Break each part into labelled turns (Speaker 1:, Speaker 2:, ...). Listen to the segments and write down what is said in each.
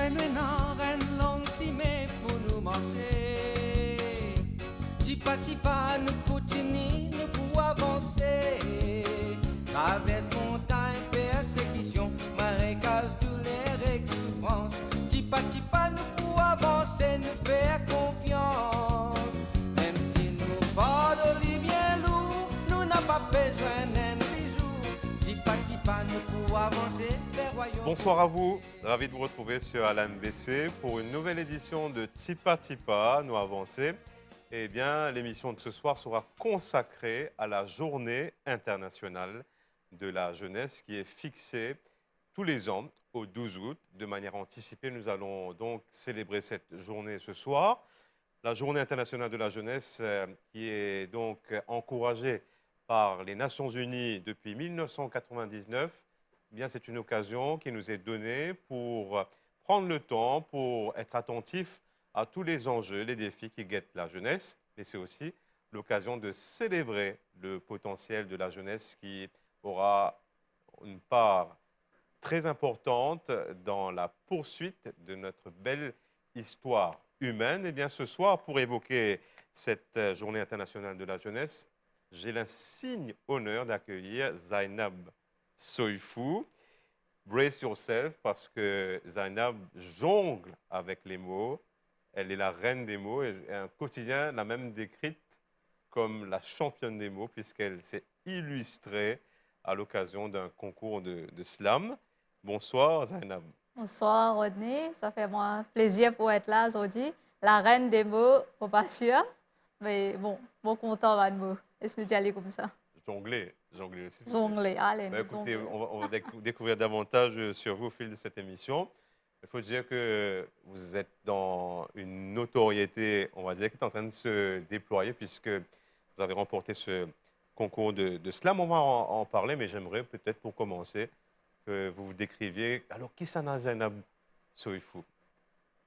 Speaker 1: Mais maintenant, une longue cimée pour nous manger. Tipa, nous continuons, nous pour avancer. Traverse montagne, persécution, marécage, douleur et souffrance. Tipa, nous pour avancer, nous faire confiance. Même si nous pas bien lourd, nous n'avons pas besoin d'un bijou. Tipa, nous pour avancer vers royaume.
Speaker 2: Bonsoir à vous, ravi de vous retrouver sur ALMBC pour une nouvelle édition de Tipa, nous avancer. Eh bien, l'émission de ce soir sera consacrée à la Journée internationale de la jeunesse qui est fixée tous les ans au 12 août. De manière anticipée, nous allons donc célébrer cette journée ce soir. La Journée internationale de la jeunesse qui est donc encouragée par les Nations Unies depuis 1999. Eh bien, c'est une occasion qui nous est donnée pour prendre le temps, pour être attentif à tous les enjeux, les défis qui guettent la jeunesse, mais c'est aussi l'occasion de célébrer le potentiel de la jeunesse qui aura une part très importante dans la poursuite de notre belle histoire humaine. Et bien, ce soir, pour évoquer cette Journée internationale de la jeunesse, j'ai l'insigne honneur d'accueillir Zainab Soifou. Brace yourself parce que Zainab jongle avec les mots. Elle est la reine des mots et un quotidien l'a même décrite comme la championne des mots puisqu'elle s'est illustrée à l'occasion d'un concours de slam. Bonsoir Zainab.
Speaker 3: Bonsoir Rodney, ça fait moi plaisir pour être là aujourd'hui. La reine des mots, pas sûr, mais bon content de mots. Est-ce que tu aller comme ça?
Speaker 2: Jongler aussi.
Speaker 3: Jongler, allez.
Speaker 2: Bah, écoutez, on va découvrir davantage sur vous au fil de cette émission. Il faut dire que vous êtes dans une notoriété, on va dire, qui est en train de se déployer puisque vous avez remporté ce concours de slam. On va en parler, mais j'aimerais peut-être pour commencer que vous vous décriviez. Alors, qui s'en a Zainab Soifou?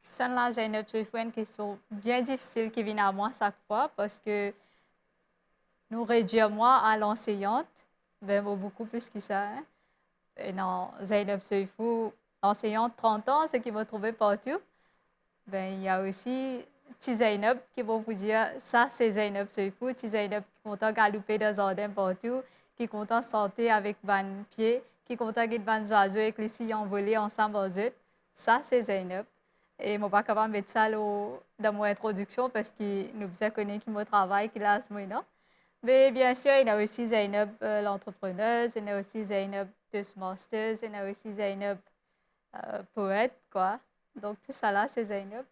Speaker 3: Qui s'en a Zainab Soifou, une question bien difficile qui vient à moi chaque fois parce que nous réduire moi à l'enseignante, ben beaucoup plus que ça. Hein? Et non, Zainab Soifou, enseignante 30 ans, ce qui m'a trouvé partout. Ben, il y a aussi Ti Zainab qui va vous dire ça c'est Zainab Soifou, Ti Zainab qui est content galoper dans le jardin partout, qui est content sauter avec ban pied, qui est content avec ban oiseaux avec les filles envolées ensemble aux autres. Ça c'est Zainab. Et je ne suis pas capable de mettre ça dans mon introduction parce que nous bien connaît qui mon travail, qui l'a ce moment. Mais bien sûr, il y a aussi Zainab l'entrepreneuse, il y a aussi Zainab Toastmasters, il y a aussi Zainab poète, quoi. Donc tout ça là, c'est Zainab.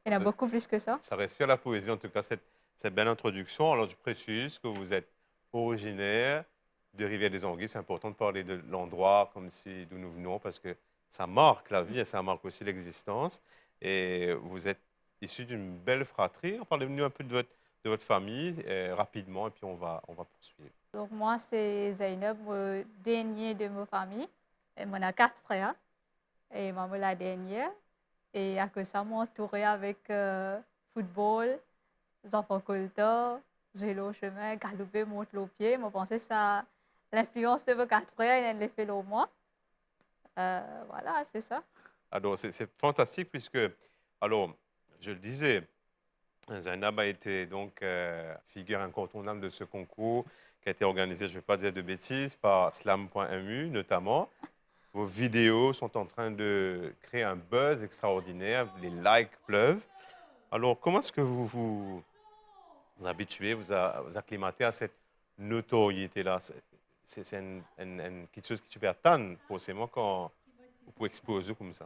Speaker 3: Il y en a beaucoup plus que ça.
Speaker 2: Ça respire la poésie, en tout cas, cette belle introduction. Alors, je précise que vous êtes originaire de Rivière-des-Anguilles. C'est important de parler de l'endroit comme si d'où nous venons parce que ça marque la vie et ça marque aussi l'existence. Et vous êtes issu d'une belle fratrie. Parlez-nous un peu de votre famille rapidement et puis on va poursuivre.
Speaker 3: Donc moi, c'est Zainab, le dernier de ma famille. Et on a 4 frères. Et maman la dernière. Et à cause de ça, moi, entourée avec football, les enfants colteurs, jouer au chemin, galoper, monter au pied. Je pensais que ça, l'influence de mes 4 frères, elle l'a fait au moi. Voilà, c'est ça.
Speaker 2: Alors, c'est fantastique puisque, alors, je le disais, Zainab a été donc figure incontournable de ce concours qui a été organisé, je ne vais pas dire de bêtises, par slam.mu notamment. Vos vidéos sont en train de créer un buzz extraordinaire, les likes pleuvent. Alors, comment est-ce que vous habituez, vous acclimatez à cette notoriété-là? C'est quelque chose qui est super tannant, forcément, quand vous pouvez exploser comme ça.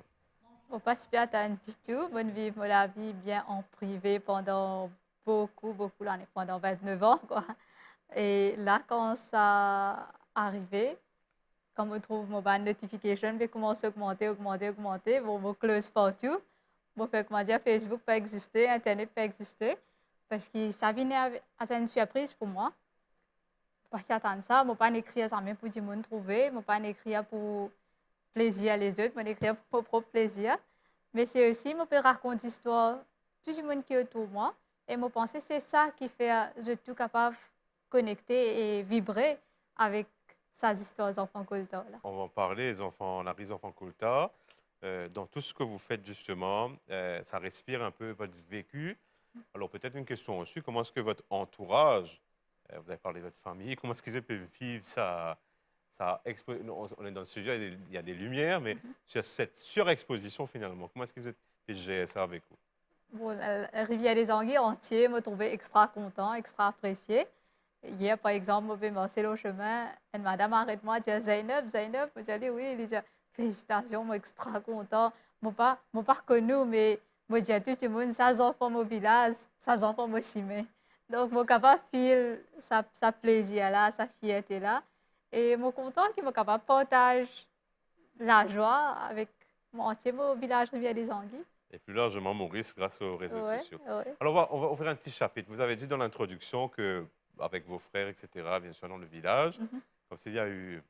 Speaker 3: Je ne pas super attendre du tout. Je vis la vie bien en privé pendant beaucoup d'années, pendant 29 ans. Quoi. Et là, quand ça arrivé, quand je trouve mon ban notification, je commence à augmenter. Bon, je close partout. Je fais comment dire, Facebook peut exister, Internet peut exister. Parce que ça venait à une surprise pour moi. Je ne pas attendre ça. Je ne pas écrire ça même pour dire monde trouver. Je ne pas écrire pour plaisir les autres, je écrire pour mon propre plaisir. Mais c'est aussi, je peux raconter l'histoire tout le monde qui est autour de moi. Et je pense que c'est ça qui fait que je suis tout capable de connecter et vibrer avec ces histoires des enfants Kulta.
Speaker 2: On va en parler, les enfants, la rise enfants Kulta. dans tout ce que vous faites justement, ça respire un peu votre vécu. Alors peut-être une question aussi, comment est-ce que votre entourage, vous avez parlé de votre famille, comment est-ce qu'ils peuvent vivre non, on est dans le studio, il y a des lumières, mais sur cette surexposition finalement, comment est-ce qu'ils peuvent gérer ça avec vous?
Speaker 3: Bon, la Rivière des Anguilles entier m'a trouvé extra content, extra apprécié. Hier, par exemple, je vais marcher le chemin, une madame arrête-moi, dit Zainab, Zainab, je dis oui, elle dit félicitations, moi extra content. Moi pas reconnu, mais moi dis à tout le monde, ça enfants mon village, ça enfants mon cimé. Donc, moi capable de faire sa plaisir là, sa fierté là. Et moi content qu'il m'a capable de partager la joie avec mon entier mon village Rivière des Anguilles.
Speaker 2: Et plus largement, Maurice, grâce aux réseaux
Speaker 3: Ouais,
Speaker 2: sociaux.
Speaker 3: ouais.
Speaker 2: Alors, on va ouvrir un petit chapitre. Vous avez dit dans l'introduction que, avec vos frères, etc., bien sûr, dans le village,
Speaker 3: Mhm,
Speaker 2: comme s'il y a eu,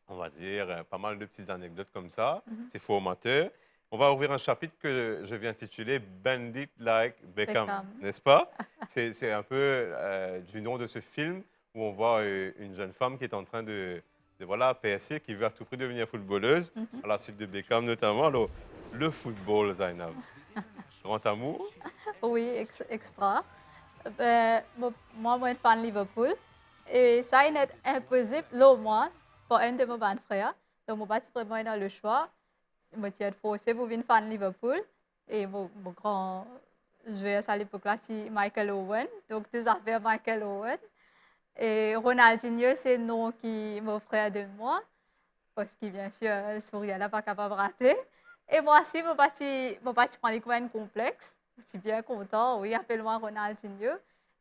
Speaker 2: on va dire, pas mal de petites anecdotes comme ça.
Speaker 3: mhm.
Speaker 2: C'est formateur. On va ouvrir un chapitre que je vais intituler Bandit Like Beckham,
Speaker 3: Beckham.
Speaker 2: n'est-ce pas? C'est un peu du nom de ce film où on voit une jeune femme qui est en train de voilà, percer, qui veut à tout prix devenir footballeuse,
Speaker 3: Mhm.
Speaker 2: à la suite de Beckham notamment. Alors, le football, Zainab. Grand amour.
Speaker 3: Oui, extra. Moi, je suis fan de Liverpool. Et ça, il est impossible, là, moi, pour un de mes grands frères. Donc, je n'ai pas vraiment dans le choix. Je me suis forcé pour devenir fan de Liverpool. Et mon grand joueur à l'époque-là, c'est Michael Owen. Donc, tout ça fait Michael Owen. Et Ronaldinho, c'est le nom qui mon frère donne moi. Parce que, bien sûr, le sourire n'est pas capable de rater. Et moi aussi, je suis prendre comme un complexe. Je suis bien content, oui, appelle-moi Ronaldinho.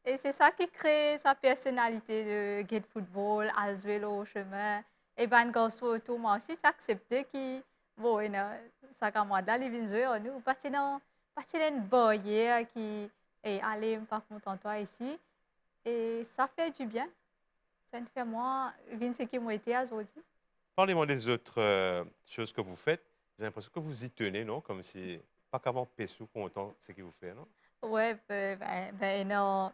Speaker 3: Et c'est ça qui crée sa personnalité de get football, à jouer au chemin. Et ben, garçon autour, moi aussi, j'ai accepté que, bon, ça comme moi, là, les vins jouer, nous, parce que une barrière qui est allez, pas content toi ici. Et ça fait du bien. Ça me fait moi, vins ce qui m'a été aujourd'hui.
Speaker 2: Parlez-moi des autres choses que vous faites. J'ai l'impression que vous y tenez, non? Comme si, pas qu'avant Pessou, content ce qu'il vous fait, non?
Speaker 3: Ouais, non.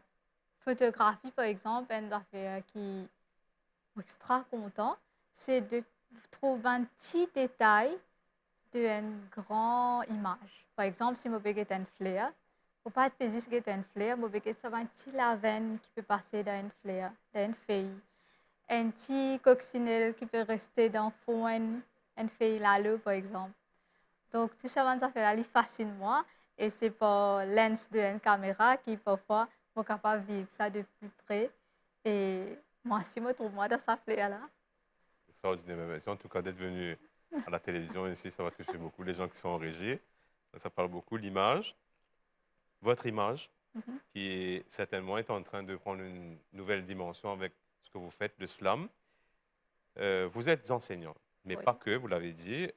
Speaker 3: Photographie, par exemple, une affaire qui est extra content, c'est de trouver un petit détail d'une grande image. Par exemple, si je veux un fleur, faut pas être pesé sur un fleur, je veux ça un petit lavande qui peut passer dans une fleur, dans une feuille. Un petit coccinelle qui peut rester dans le fond une feuille là, par exemple. Donc, tout ça, ça fait aller facilement. Et c'est par lens de une caméra qui, parfois, sont capable de vivre ça de plus près. Et moi aussi, je trouve moi dans sa plaie-là.
Speaker 2: Extraordinaire. Merci en tout cas d'être venu à la télévision ici. Ça va toucher beaucoup les gens qui sont en régie. Ça parle beaucoup. L'image, votre image,
Speaker 3: Mhm.
Speaker 2: qui certainement est en train de prendre une nouvelle dimension avec ce que vous faites, le slam. Vous êtes enseignant, mais
Speaker 3: Oui.
Speaker 2: pas que, vous l'avez dit.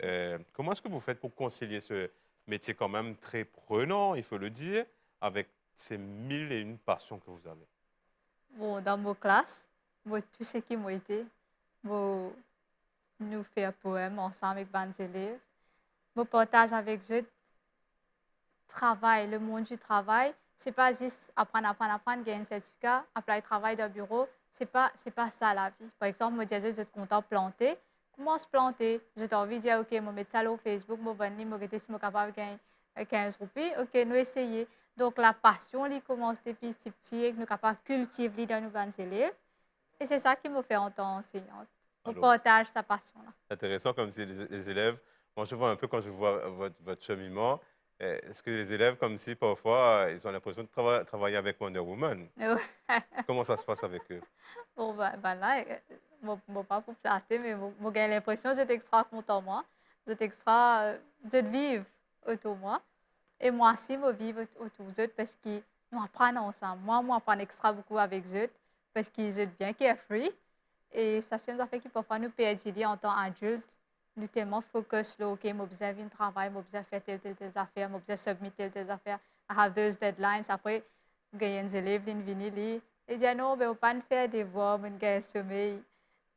Speaker 2: Comment est-ce que vous faites pour concilier ce métier quand même très prenant, il faut le dire, avec ces mille et une passions que vous avez?
Speaker 3: Bon, dans mon classe, moi, tout ce qui m'a été, moi, nous faire un poème ensemble avec les élèves. Je partage avec eux travail, le monde du travail. Ce n'est pas juste apprendre, gagner un certificat, appeler le travail d'un bureau. Ce n'est pas ça la vie. Par exemple, je dis, je suis content de planter. Comment se planter? J'ai envie de dire, OK, je vais mettre ça sur Facebook, je vais venir, je suis capable de gagner 15 roupies. OK, nous essayons. Donc, la passion, elle commence depuis petit, et nous sommes capables de cultiver dans nos élèves. Et c'est ça qui me fait en tant qu'enseignante. On
Speaker 2: Alors,
Speaker 3: partage sa passion-là.
Speaker 2: intéressant comme si les élèves, moi je vois un peu quand je vois votre cheminement, est-ce que les élèves comme si parfois ils ont l'impression de travailler avec Wonder Woman? Comment ça se passe avec eux?
Speaker 3: Bon, là, bon, pas pour flatter, mais j'ai l'impression que j'étais extra content, moi. J'étais extra, je vivre autour de moi. Et moi aussi, je vis autour d'eux parce qu'ils nous apprennent ensemble. Moi, j'apprends extra beaucoup avec eux parce qu'ils sont bien carefree. Et ça, c'est une affaire qui parfois nous perdent en tant qu'adultes. Nous tellement focus là, OK, je besoin un travail, je besoin faire telle affaire, je besoin submettre telle affaire. I have those deadlines. Après, il y a des élèves qui viennent et disent non, mais on ne peut pas faire des devoirs, on a un sommeil.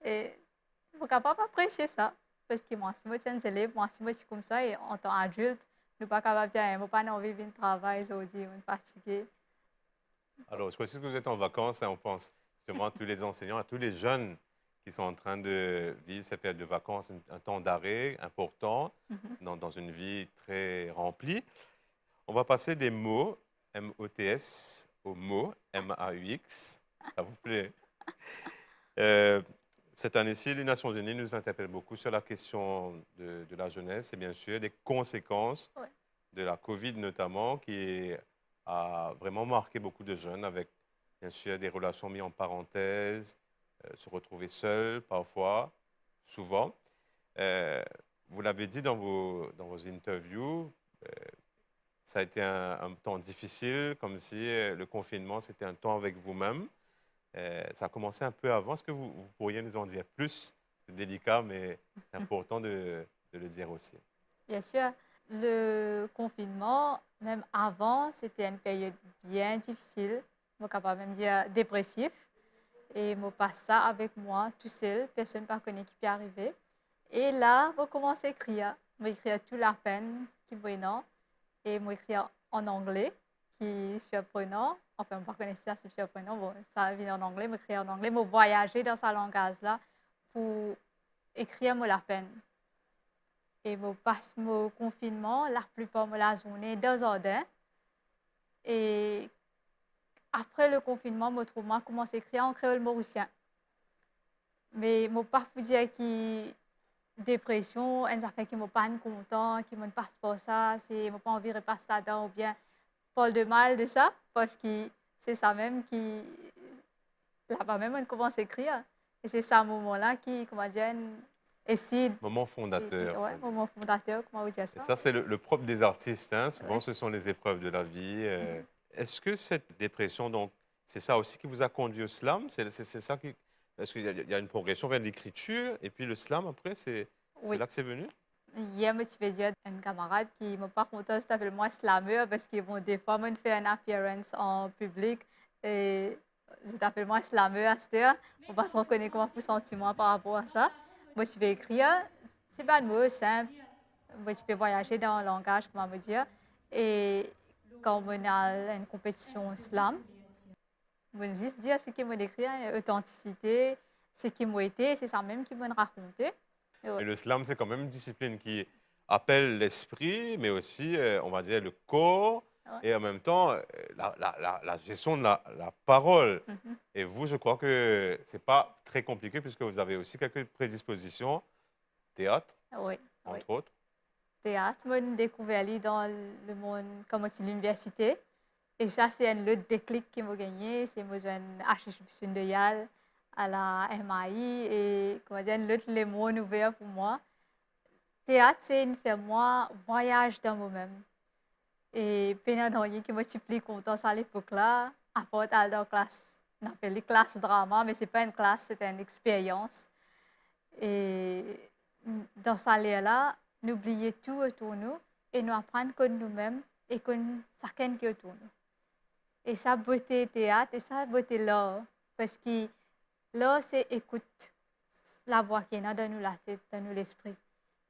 Speaker 3: Et je suis capable d'apprécier ça. Parce que moi, si je suis un élève, moi, si je suis comme ça, et en tant qu'adulte, je ne suis pas capable de dire, je n'ai pas envie de travailler aujourd'hui, je suis fatiguée.
Speaker 2: Alors, je précise que vous êtes en vacances et on pense justement à tous les enseignants, à tous les jeunes qui sont en train de vivre cette période de vacances, un temps d'arrêt important
Speaker 3: Mhm.
Speaker 2: dans une vie très remplie. On va passer des mots, M-O-T-S, aux mots, M-A-U-X. Ça vous plaît? Euh, Cette année-ci, les Nations Unies nous interpellent beaucoup sur la question de la jeunesse et bien sûr des conséquences
Speaker 3: Ouais.
Speaker 2: de la Covid notamment, qui a vraiment marqué beaucoup de jeunes avec bien sûr des relations mises en parenthèse, se retrouver seuls parfois, souvent. Euh, Vous l'avez dit dans vos interviews, ça a été un temps difficile, comme si le confinement, c'était un temps avec vous-même. Ça a commencé un peu avant. Est-ce que vous pourriez nous en dire plus? C'est délicat, mais c'est important de le dire aussi.
Speaker 3: Bien sûr, le confinement, même avant, c'était une période bien difficile. Je peux même dire dépressif. Et je passe ça avec moi, tout seul, personne ne connaît qui peut arriver. Et là, je commence à écrire. Je écrire toute la peine qui me vient. Et je écrire en anglais, qui est surprenant. Enfin, je ne connais pas ça, c'est surprenant. Bon, ça vient en anglais, je écrire en anglais. Je voyager dans ce langage-là pour écrire la peine. Et je passe mon confinement, la plupart de la journée, dans le jardin. Et après le confinement, je commence à écrire en créole mauricien. Mais je ne peux pas vous dire que dépression, une affaire qui ne m'a pas content, qui ne passe pas ça, je n'ai pas envie de repasser là-dedans ou bien pas de mal de ça, parce que c'est ça même qui. Là-bas même, on commence à écrire. Et c'est ça, moment-là, qui, comment dire, essaie.
Speaker 2: Moment fondateur.
Speaker 3: Ouais, moment fondateur, comment vous dire
Speaker 2: Et
Speaker 3: ça?
Speaker 2: ça, c'est le propre des artistes, hein. Souvent,
Speaker 3: Ouais.
Speaker 2: ce sont les épreuves de la vie.
Speaker 3: Mhm.
Speaker 2: Est-ce que cette dépression, donc, c'est ça aussi qui vous a conduit au slam? C'est ça qui... Est-ce qu'il y a une progression vers l'écriture et puis le slam après, c'est
Speaker 3: Oui.
Speaker 2: là que c'est venu?
Speaker 3: Hier, je vais dire à un camarade qui m'a pas content, c'est appelle moi slammer parce que bon, des fois, on fait une appearance en public et je t'appelle moi slammer à cette heure. On va trop connaître comment vous sentiment par rapport à ça. Moi, je vais écrire, c'est pas de mots simple. Moi, je peux voyager dans le langage, comment me dire. Et quand on a une compétition slam, on juste dire ce qui m'a décrit, authenticité, ce qui m'a été, c'est ça même qui m'a raconté.
Speaker 2: Et le slam, c'est quand même une discipline qui appelle l'esprit, mais aussi, on va dire, le corps
Speaker 3: Ouais.
Speaker 2: et en même temps, la gestion de la parole.
Speaker 3: Mhm.
Speaker 2: Et vous, je crois que c'est pas très compliqué puisque vous avez aussi quelques prédispositions, théâtre,
Speaker 3: Oui, oui.
Speaker 2: entre autres.
Speaker 3: Théâtre, moi, j'ai découvert dans le monde, comme aussi l'université. Et ça, c'est un autre déclic qui m'a gagné. C'est moi, j'ai un HHP de Yale à la MAI et, comment dire, un autre le monde ouvert pour moi. Théâtre, c'est une fait moi voyage dans moi-même. Et pendant qui m'a plus content à l'époque-là, après aller dans la classe, on appelle les classes drama, mais ce n'est pas une classe, c'est une expérience. Et dans cette allée-là, n'oubliez tout autour de nous et nous apprendre que nous-mêmes et que chacun qui est autour de nous. Et ça, beauté théâtre, et ça, beauté l'art. Parce que l'art, c'est écoute la voix qui est dans nous la tête, dans nous l'esprit.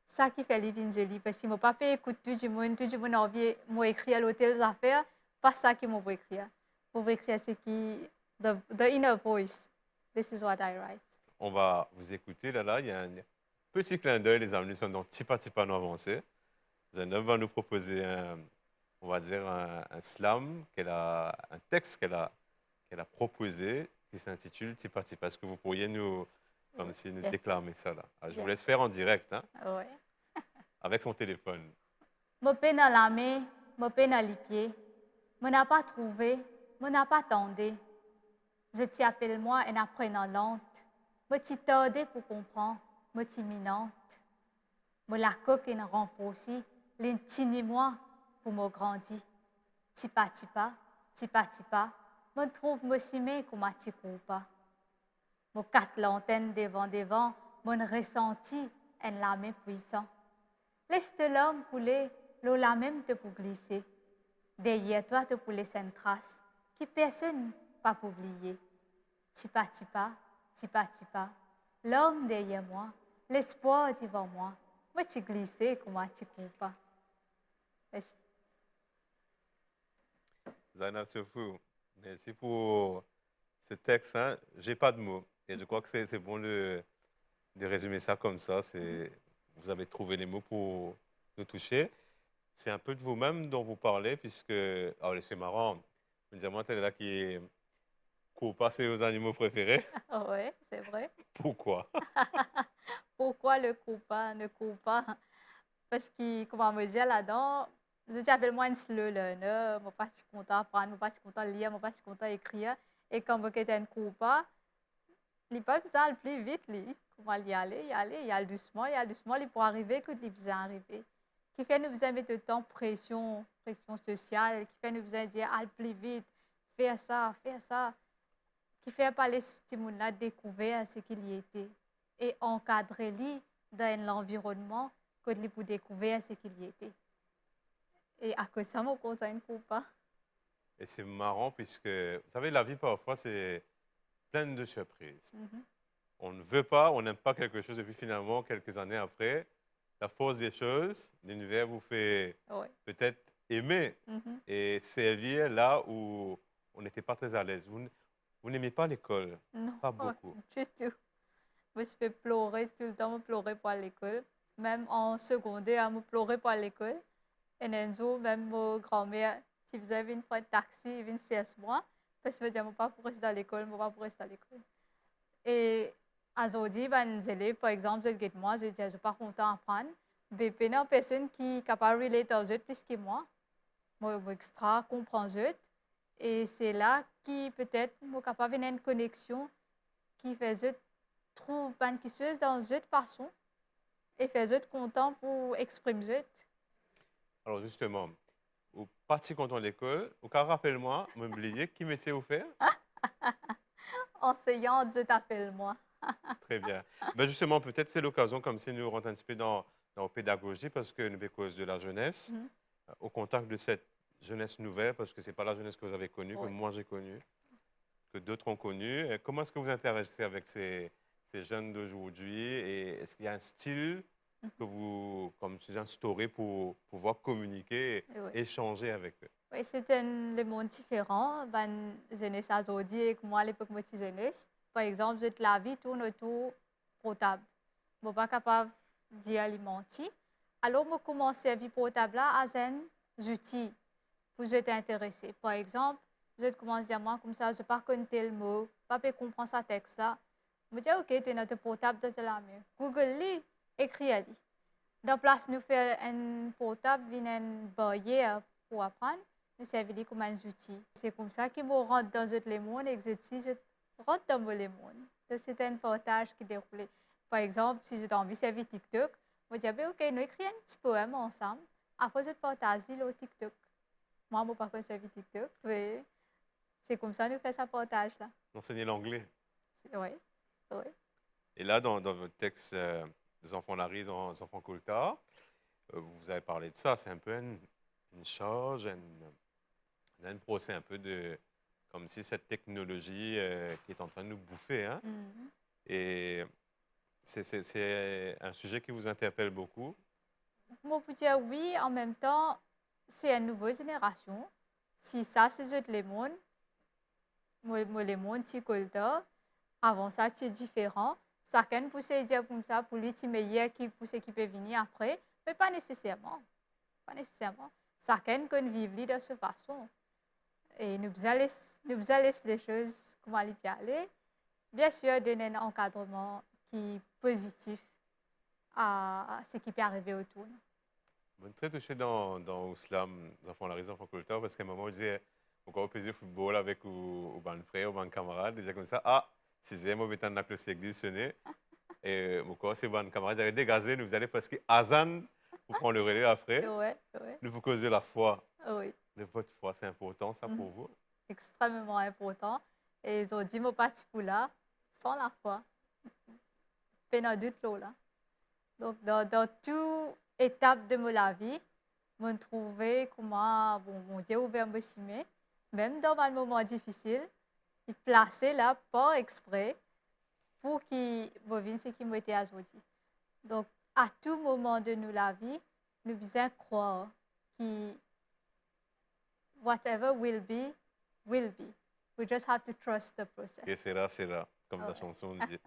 Speaker 3: Ça qui fait les vignes jolies. Parce qu'il ne m'a pas fait écouter tout le monde a envie de écrire l'hôtel affaires. Pas ça qui m'a écrire. Pour écrire, c'est qui, the inner voice. This is what I write.
Speaker 2: On va vous écouter. Là, il y a un petit clin d'œil. Les amis sont donc petit pas nous avancer. Zainab va nous proposer on va dire un slam, un texte qu'elle a proposé qui s'intitule Tipa Tipa. Est-ce que vous pourriez nous, comme si nous déclamer ça là? Je vous laisse faire en direct, hein,
Speaker 3: Ouais.
Speaker 2: avec son téléphone.
Speaker 3: Mon peine dans la main, mon peine dans les pieds. Je n'ai pas trouvé, je n'ai pas tendu. Je t'y appelle moi en apprenant lente. Je t'y tordé pour comprendre, je t'y minante. Je la coque en renforcée, l'intini moi pour me grandir. Tipa tipa, tipa tipa, je trouve me simé comme un petit pas. Mon quatre lanternes devant, mon ressenti en la main puissant. Laisse l'homme couler, l'eau la même te pour glisser. Derrière toi te pour laisser une trace, qui personne pas pour oublier. Tipa tipa, tipa tipa, l'homme derrière moi, l'espoir devant moi, moi tu glissé comme un petit pas. Merci.
Speaker 2: Zainab Sefou, merci pour ce texte. Hein. J'ai pas de mots. Et je crois que c'est bon de résumer ça comme ça. Vous avez trouvé les mots pour nous toucher. C'est un peu de vous-même dont vous parlez, puisque, ah, ouais, c'est marrant. Vous dites, moi, tu es là qui court passer aux animaux préférés.
Speaker 3: Oui, c'est vrai.
Speaker 2: Pourquoi?
Speaker 3: Pourquoi le cours pas, ne cours pas? Parce que, comment me dire là-dedans, je dis appelle-moi une slow learner, je pas si content apprendre, je pas si content lire, je pas si content écrire. Et quand vous êtes un cours pas, il pas besoin aller plus vite, lui. Comment y aller, y aller doucement, il pour arriver que il besoin arriver. Qui fait nous besoin mettre de temps pression sociale, qui fait nous besoin dire aller plus vite, faire ça, faire ça. Qui fait pas les stimuli découvrir ce qu'il y était et encadrer lui dans l'environnement que lui pour découvrir ce qu'il y était. Et à cause de ça, mon conseil ne court pas.
Speaker 2: Et c'est marrant, puisque, vous savez, la vie, parfois, c'est plein de surprises. On ne veut pas, on n'aime pas quelque chose, et puis finalement, quelques années après, la force des choses, l'univers vous fait
Speaker 3: Oui.
Speaker 2: peut-être aimer et servir là où on n'était pas très à l'aise. Vous n'aimez pas l'école?
Speaker 3: Non,
Speaker 2: Pas beaucoup.
Speaker 3: du tout. Je me fais pleurer tout le temps, je pleurais pour l'école. Même en secondaire, je pleurais pour l'école. Et un jour, même ma grand-mère, qui faisait une fois un taxi, il vient 16 mois, parce que je me disais, je ne pas pour rester à l'école, je ne pas pour rester à l'école. Et aujourd'hui, les élèves, par exemple, je dis, moi, je dis, je ne suis pas content d'apprendre. Mais il y a une personne qui est capable de relater aux autres plus que moi. Moi, extra, comprends aux autres. Et c'est là qui peut-être est capable d'avoir une connexion qui fait que trouve une chose dans une autre façon et fait eux content pour exprimer eux.
Speaker 2: Alors justement, vous partez content de l'école, ou quand rappelle-moi, m'oubliez, qui métier vous faites?
Speaker 3: Enseignant, Dieu t'appelle moi.
Speaker 2: Très bien. Ben justement, peut-être c'est l'occasion, comme si nous rentrons un petit peu dans la pédagogie, parce que nous, à cause de la jeunesse, au contact de cette jeunesse nouvelle, parce que ce n'est pas la jeunesse que vous avez connue, que moi j'ai connue, que d'autres ont connue. Et comment est-ce que vous interagissez avec ces jeunes d'aujourd'hui? Et est-ce qu'il y a un style que vous, comme tu dis, instauré pour pouvoir communiquer et échanger avec eux?
Speaker 3: Oui, c'est un monde différent. Les jeunesse aujourd'hui et moi, à l'époque, moi, je jeunesse. Par exemple, la vie tourne autour portable. Je ne suis pas capable d'y alimenter. Alors, je commence à vivre portable à un outil pour être intéressé. Par exemple, je commence à dire, moi, comme ça, je ne pas connaître tel mot, je ne pas comprendre ce texte-là. Je me dis, OK, tu es notre portable de la mieux. Google, lit, écris-li. Dans place, nous faire un portable, une barrière pour apprendre, nous servir comme un outil. C'est comme ça que je rentre dans le monde et que je rentre dans le monde. C'est un partage qui déroule. Par exemple, si j'ai envie de servir TikTok, je dis, OK, nous écrivons un petit poème ensemble. Après, je partage le TikTok. Moi, je ne peux pas servir TikTok, mais c'est comme ça que nous faisons ce partage-là.
Speaker 2: Enseigner l'anglais.
Speaker 3: Oui, oui.
Speaker 2: Et là, dans votre texte, Les enfants Larry, les enfants Coulthard, vous avez parlé de ça. C'est un peu une charge, un procès un peu de... Comme si cette technologie qui est en train de nous bouffer. Hein? Et c'est un sujet qui vous interpelle beaucoup.
Speaker 3: Moi, je peux dire oui, en même temps, c'est une nouvelle génération. Si ça, c'est le monde, le monde qui Coulthard, avant ça, c'est différent. Chacun peut se dire comme ça, pour lui, c'est meilleur pour ce qui peut venir après, mais pas nécessairement. Pas nécessairement. Chacun peut vivre de cette façon. Et nous allons laisser les choses comme elles peuvent aller. Bien sûr, donner un encadrement qui est positif à ce qui peut arriver autour.
Speaker 2: Je suis très touché dans l'islam, les enfants Larry, les enfants Coulthard, parce qu'à un moment, je disais, on va plaisir football avec ou ban frère, ou ban camarade, disais comme ça, ah, sixième, on va dans la classe l'église sonner. Et mon corps, c'est ban camarade, j'avais dégazé, nous allons parce que Azan, pour prendre le relais après, nous vous causez la foi.
Speaker 3: Oui.
Speaker 2: Votre foi, c'est important, ça, pour vous?
Speaker 3: Extrêmement important. Et ils ont dit, mon parti pour là, sans la foi. Pas doute là. Donc, dans toute étape de ma vie, je trouvais comment, mon Dieu ouvert me chimé, même dans un moment difficile, il plaçait là, pas exprès, pour qu'il revienne ce qui m'a été aujourd'hui. Donc, à tout moment de la vie, nous devons croire que whatever will be, will be. We just have to trust the process.
Speaker 2: Et c'est là. comme la
Speaker 3: Ouais.
Speaker 2: chanson dit.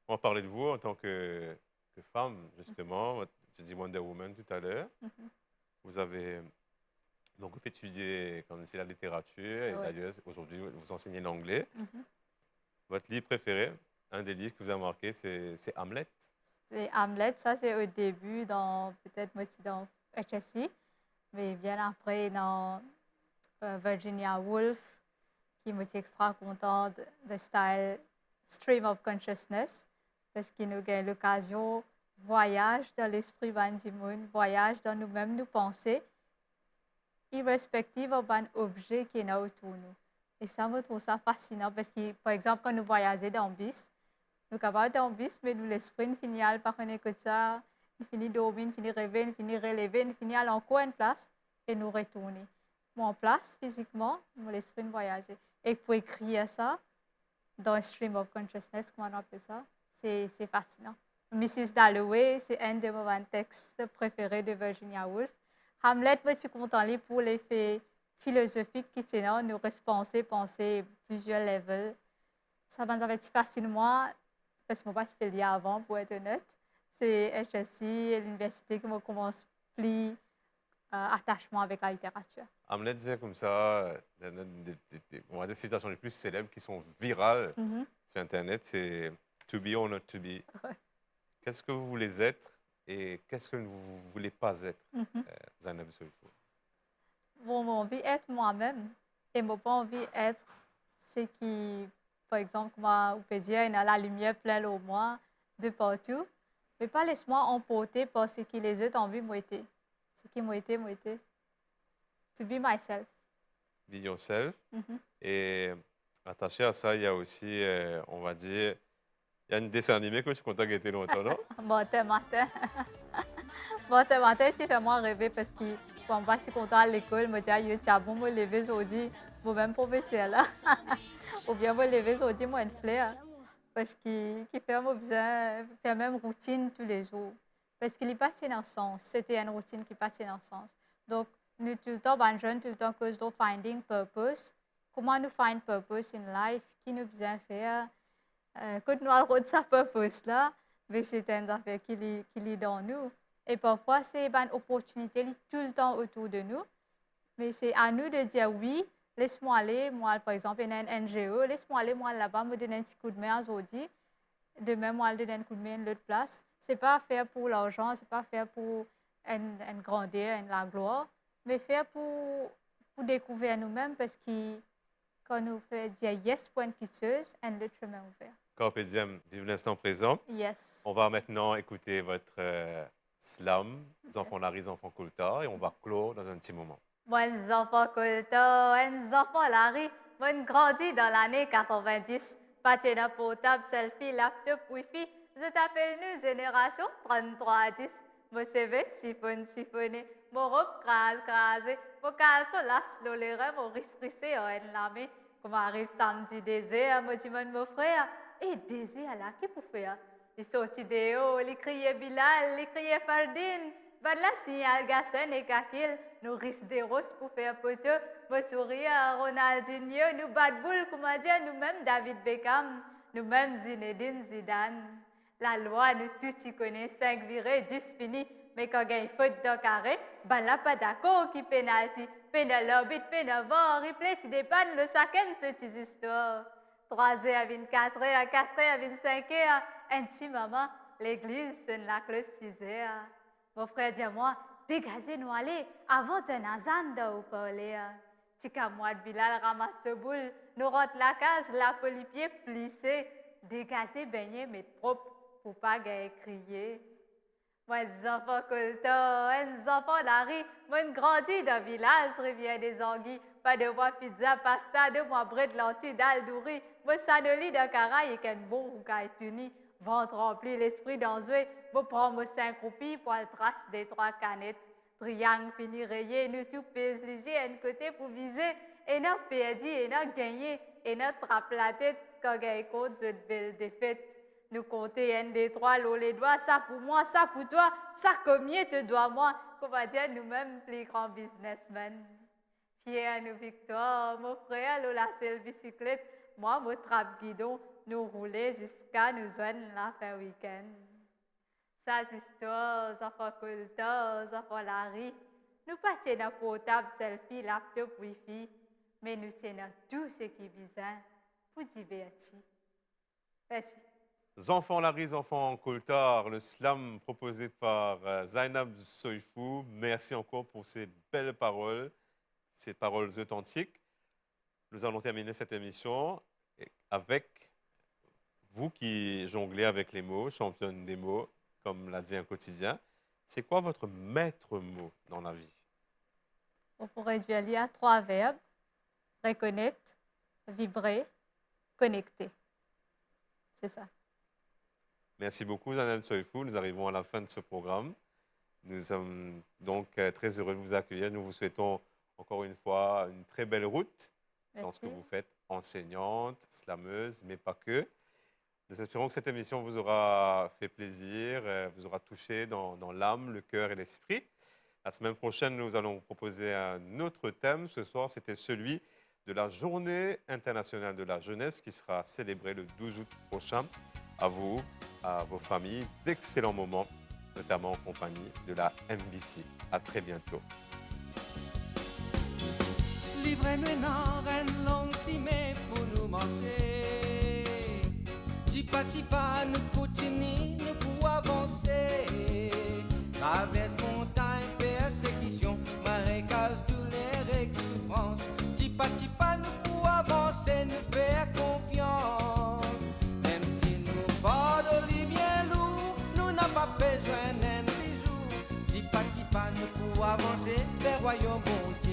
Speaker 2: On va parler de vous en tant que femme, justement. Tu dis Wonder Woman tout à l'heure.
Speaker 3: Mhm.
Speaker 2: Vous avez donc étudié comme c'est la littérature et
Speaker 3: Ouais.
Speaker 2: d'ailleurs aujourd'hui vous enseignez l'anglais.
Speaker 3: Mhm.
Speaker 2: Votre livre préféré, un des livres qui vous a marqué, c'est Hamlet.
Speaker 3: C'est Hamlet, ça c'est au début, peut-être moitié dans HSI, mais bien après dans Virginia Woolf, qui me extra contente de style Stream of Consciousness, parce qu'il nous a l'occasion voyage dans l'esprit du monde, voyage dans nous-mêmes, nous penser, irrespective d'un objet qui est là autour de nous. Et ça me trouve ça fascinant parce que, par exemple, quand nous voyageons dans le bus, nous sommes capables dans le bus, mais nous l'esprit nous finit à par que ça, nous finit dormir, nous finit rêver, nous finit relever, nous finit aller encore une place et nous retourner. Moi, en place, physiquement, mon l'esprit nous voyager. Et pour écrire ça, dans un stream of consciousness, comment on appelle ça, c'est fascinant. Mrs. Dalloway, c'est un de mes textes préférés de Virginia Woolf. Hamlet, je suis content pour l'effet philosophique qui est là, nous penser plusieurs levels. Ça m'a fait facilement, parce que je n'ai pas fait avant, pour être honnête. C'est HSI, l'université qui me commence plus attachement avec la littérature.
Speaker 2: Hamlet devient comme ça, on va dire des citations les plus célèbres qui sont virales sur Internet, c'est « to be or not to be
Speaker 3: Ouais. ».
Speaker 2: Qu'est-ce que vous voulez être et qu'est-ce que vous ne voulez pas être, Zainab Soulfou?
Speaker 3: Bon, j'ai envie d'être moi-même et je n'ai pas envie d'être ce qui, par exemple, moi, on peut dire, il y a la lumière pleine au moi, de partout, mais pas laisse-moi emporter par ce que les autres ont envie de moi être. Ce qui m'a été, moi été. To be myself.
Speaker 2: Be yourself. Et attaché à ça, il y a aussi, on va dire, il y a un dessin animé que je suis content qu'il ait été longtemps, non?
Speaker 3: Matin. Matin, tu fais moi rêver parce que quand je suis content à l'école, je me dis, tu as bon me lever aujourd'hui, moi-même professeur là. Ou bien me lever aujourd'hui, moi une fleur. Parce qu'il fait moi besoin, faire même routine tous les jours. Parce qu'il passe dans le sens. C'était une routine qui passait dans le sens. Donc, nous tout le temps, ben jeune, tout le temps, que nous finding purpose. Comment nous find purpose in life? Qui nous besoin faire? Quand nous avons sa purpose là, mais c'est une affaire qui est dans nous. Et parfois, c'est une opportunité tout le temps autour de nous. Mais c'est à nous de dire oui, laisse-moi aller. Moi, par exemple, il y a un NGO, laisse-moi aller, moi là-bas, me donner un petit coup de main aujourd'hui. Demain, moi, je donne un coup de main à l'autre place. Ce n'est pas faire pour l'argent, ce n'est pas faire pour une grandeur, la gloire, mais faire pour découvrir nous-mêmes parce que quand nous faisons dire yes pour une quisseuse, un autre chemin ouvert.
Speaker 2: Carpe diem, vive l'instant présent.
Speaker 3: Yes.
Speaker 2: On va maintenant écouter votre slam, les enfants Larry, les enfants Coulthard, et on va clore dans un petit moment.
Speaker 3: Moi, les enfants Coulthard, les enfants Larry, moi, grandi dans l'année 90. Patina portable, selfie, laptop, wifi. Je t'appelle nous génération 3310. Mon CV, siphonné. Mon robe, crasé. Mon caleçon, las, l'oléré, mon risqué, en lame. Comme arrive samedi, désert, moi, dis mon frère. Et désert, là, qu'est-ce pour faire? Il sortit des hauts, il criait Bilal, il criait Fardine. Ben là, signal Gassen et Kakil, nous risquons des roses pour faire poteau, nous sourire à Ronaldinho, nous bat boule, comment dire, nous-mêmes David Beckham, nous-mêmes Zinedine Zidane. La loi, nous tous y connaissons, 5 virés, 10 finis, mais quand il y a une faute dans le carré, ben là, pas d'accord qui pénalty. Pénalobit, pénavor, replay, si dépanne, le saken, cette histoire. 3 à 24 à 4 à 25 un petit maman, l'église, c'est la cloche 6 heures. Mon frère dit à moi, dégagez-nous aller avant un azan de parler. Tika moi de Bilal ramasse ce boule, nous rentre la case, la polipier plissé, dégagez, baigner, mais propre pour pas crier. Moi, les enfants Coulthard, les enfants Larry, moi, grandi dans le village, rivière des Anguilles, pas de moi pizza, pasta, de moi bread, lentilles, dalle, douri, moi, sanoli de caraï et qu'un bon ou tuni. Ventre rempli, l'esprit dansé, je prends mes 5 roupies pour le trace des 3 canettes. Triangle fini rayé, nous tout pèse léger à un côté pour viser, et nous perdu, et nous gagné, et nous trappe la tête quand il compte de belle défaite. Nous compter un des 3, l'eau les doigts, ça pour moi, ça pour toi, ça combien te dois moi, comment dire nous-mêmes plus grands businessmen. Fier à nos victoires, mon frère, l'eau la selle bicyclette, moi, mon trappe guidon, nous rouler jusqu'à nous joindre la fin week-end. Ça, histoires, enfants culteurs, enfants Larry, nous pas tenons portable, selfie, laptop, wifi, mais nous tenons tout ce qui est besoin pour divertir. Merci.
Speaker 2: Enfants Laris, enfants Koltar, le slam proposé par Zainab Soifou. Merci encore pour ces belles paroles, ces paroles authentiques. Nous allons terminer cette émission avec vous qui jonglez avec les mots, championne des mots, comme l'a dit un quotidien. C'est quoi votre maître mot dans la vie?
Speaker 3: On pourrait réduire il y a 3 verbes: reconnaître, vibrer, connecter. C'est ça.
Speaker 2: Merci beaucoup, Zainab Soifou. Nous arrivons à la fin de ce programme. Nous sommes donc très heureux de vous accueillir. Nous vous souhaitons encore une fois une très belle route dans ce que
Speaker 3: Merci.
Speaker 2: vous faites, enseignante, slameuse, mais pas que. Nous espérons que cette émission vous aura fait plaisir, vous aura touché dans l'âme, le cœur et l'esprit. La semaine prochaine, nous allons vous proposer un autre thème. Ce soir, c'était celui de la Journée internationale de la jeunesse qui sera célébrée le 12 août prochain. À vous, à vos familles, d'excellents moments, notamment en compagnie de la MBC. À très bientôt.
Speaker 1: Livrez-nous une reine longue si mais pour nous manger. Tipa tipa nous continuons, nous pour avancer. Traverse montagne, persécution, marécage, douleur et souffrance. Tipa tipa nous pour avancer, nous faire confiance. Même si nous fardeau bien lourd, nous n'avons pas besoin d'un bisou. Tipa tipa nous pour avancer vers royaume bon Dieu.